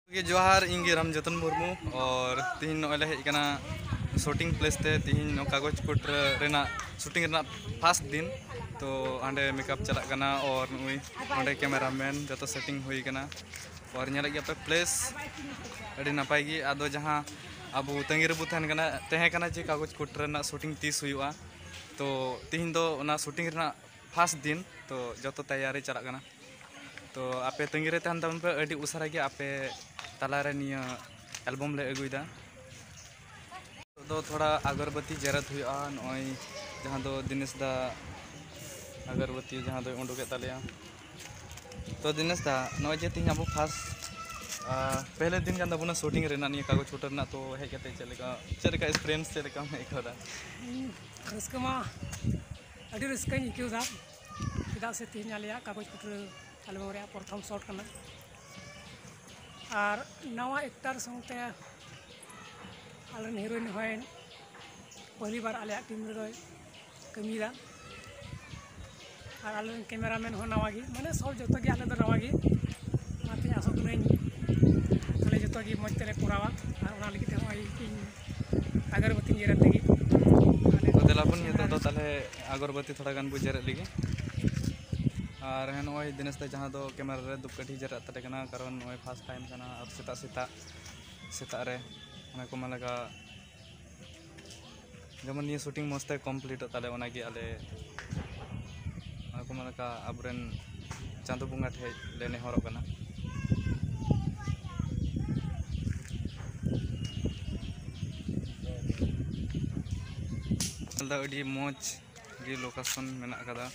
जोहार इंगे रामजतन मुर्मू और तीन नॉले हेकना शूटिंग प्लेस ते तीन कागज कोट रेना शूटिंग रेना फर्स्ट दिन तो आंडे मेकअप चला कना और नुई आंडे कैमरामैन जतो सेटिंग हुई कना और नेला गया पे प्लेस अड़ी नपाय गी आदो जहां अबु तंगी रेबु तहन कना तहे कना जे कागज कोट रेना शूटिंग 30 हुआ तो तीन दो ओना शूटिंग रेना फर्स्ट दिन तो जतो तैयारी चला कना तो आपे तंगी रे तहन तबन पे अड़ी उसरा गे आपे तलारे निया एल्बम ले अगुइदा तो थोड़ा अगरबत्ती जरत हुआ नय जहां दो दिनेश दा अगरबत्ती जहां दो उंडुके तालिया तो दिनेश दा नय जे तीन अब फर्स्ट पहले दिन कान दबुना शूटिंग रेना निया कागज फोटो रेना तो हे कते चलेका एक्सपीरियंस चलेका मे एकोदा रस्कमा अडी रस्कई इक्युदा किदा से तीन आलिया कागज फोटो एल्बम रे प्रथम शॉट करना और नवा एक्टर संगते आलन हीरोइन होय पहली बार आले टीम रे कमीदा और आलन कैमरामैन हो नवागी माने सब जतो गे आले दो नवागी माते आसो तुरई आले जतो गे मज तेरे पुरावा और ओना लगी ते होय इन अगरबत्ती जेरत लगी तो देलापन ये तो ताले अगरबत्ती थोड़ा गान बुझेर लगी और है नय दिनेश दा जहां दो कैमरा रे दुपकटी जरत तटे कना कारण नय फर्स्ट टाइम कना और सेता रे ओना को मालगा जेमन ये शूटिंग मस्त कंप्लीट ताले ओना गे आले ओना को मालगा अबरेन चांदो बुंगा ठे ले नेहरो कना दा अडी मौज गे लोकेशन मेना कदा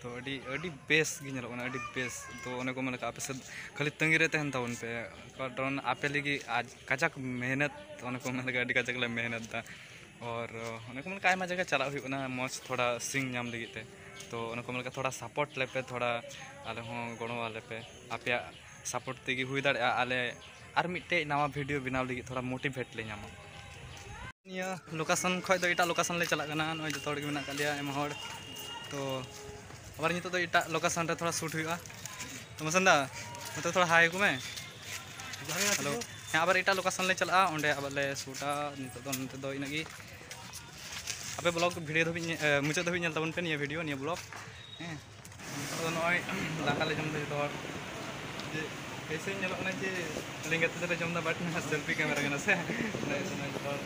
तो अड़ी बेस गी नेलोना अड़ी बेस तो ओने को मन का आपसे खाली तंगी रे तहन ताउन पे कारण आपे लगी आज काचक मेहनत ओने को मन का अड़ी काचक ले मेहनत दा और ओने को मन का आयमा जगह चला हुई ना मौज थोड़ा सिंग नाम लगी ते तो ओने को मन का थोड़ा सपोर्ट ले पे थोड़ा आले हो गणो वाले पे आपे सपोर्ट तेगी हुई दाड़ आले आर मिटे नवा वीडियो बनाव लगी थोड़ा मोटिवेट ले नामा निया लोकेशन खय दो इटा लोकेशन ले चला कना नय जतो गे मेना कालिया एम हड़ तो अब नित तो इटा लोकेशन रे थोड़ा शूट हुआ तो मसंदा मतलब थोड़ा हाई को में हेलो यहाँ अब इटा लोकेशन ले चला ओंडे अब ले शूटा नित दो इनगी आपे ब्लॉग वीडियो धबी मुचाद धबी नेल तबन पे निया वीडियो निया ब्लॉग हैं तो नय दाका ले जम दे तो जे कैसे नेलो ना जे लिंगत रे जम दा बाट में सेल्फी कैमरा गना से नय तो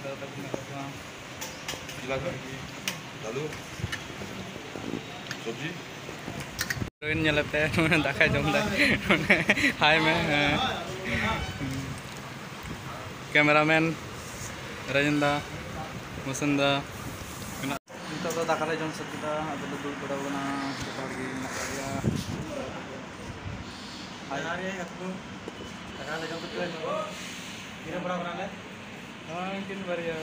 जिला लालू सब्जी रोइन नेलते दाका जम दा हाय में कैमरामैन राजेंद्र मुसंदा नितो तो दाका ले जम सकिता अब दूर पड़ा बना पहाड़ गी ना या हाय रे अतु दाका ले जम तो किरे बड़ा बना ले हां किन बारिया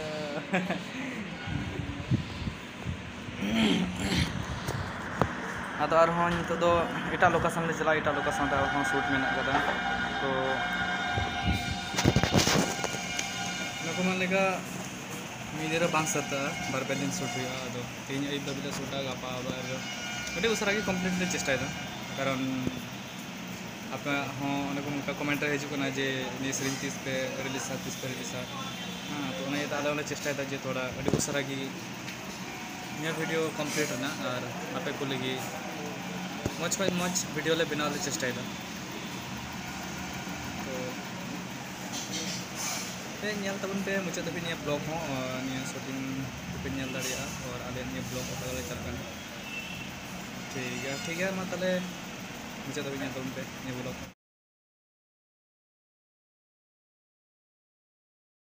आदो आर नित दो एटा लोकेशन ले चला एटा लोकेशन रे हो शूट मेना कदा तो नको मन लेगा मिलेरा बांग सता बार पे दिन शूट हुआ आदो तीन आई दबिला शूटा गापा बार अडी उसरा के कंप्लीट ले चेष्टा है कारण आप हो नको उनका कमेंट रे हिजु कना जे नि सीरीज 30 पे रिलीज 30 पे रिलीज हां तो उन्हें ताले उन्हें चेष्टा है जे थोड़ा अडी उसरा की निया वीडियो कंप्लीट है ना और आपे को लगी मच वीडियो ले बनाव ले चेष्टा है तो पे नेल तबन पे मुचाद धबी निया ब्लॉग हो निया शूटिंग पे नेल दाड़िया और आले निया ब्लॉग को ले चलकन ठीक है मा तले मुचाद धबी नेल तबन पे निया ब्लॉग